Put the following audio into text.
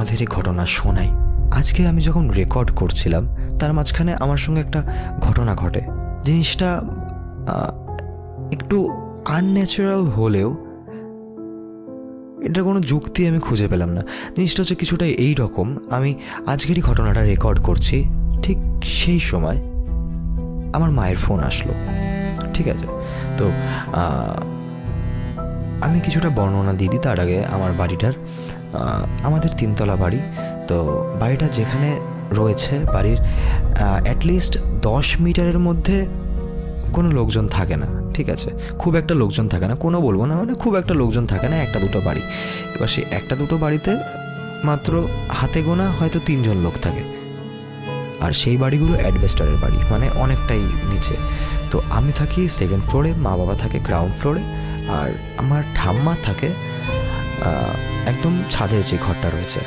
আমাদেরই ঘটনা শোনাই। আজকে আমি যখন রেকর্ড করছিলাম তার মাঝখানে আমার সঙ্গে একটা ঘটনা ঘটে। জিনিসটা একটু আনন্যাচারাল হলেও এটার কোনো যুক্তি আমি খুঁজে পেলাম না। জিনিসটা হচ্ছে কিছুটা এই রকম, আমি আজকেরই ঘটনাটা রেকর্ড করছি, ঠিক সেই সময় আমার মায়ের ফোন আসলো। ঠিক আছে, তো আমি কিছুটা বর্ণনা দিয়ে দিই তার আগে। আমার বাড়িটার, আমাদের 3তলা বাড়ি। তো বাড়িটা যেখানে রয়েছে, বাড়ির অ্যাটলিস্ট 10 মিটারের মধ্যে কোনো লোকজন থাকে না। ঠিক আছে, খুব একটা লোকজন থাকে না, কোনো বলবো না, মানে খুব একটা লোকজন থাকে না, 1-2 বাড়ি। এবার সেই 1-2 বাড়িতে মাত্র হাতে গোনা হয়তো 3 জন লোক থাকে। আর সেই বাড়িগুলো অ্যাডবেস্টারের বাড়ি, মানে অনেকটাই নিচে। তো আমি থাকি 2nd ফ্লোরে, মা বাবা থাকে গ্রাউন্ড ফ্লোরে, আর আমার ঠাম্মা থাকে একদম ছাদের যে ঘরটা রয়েছে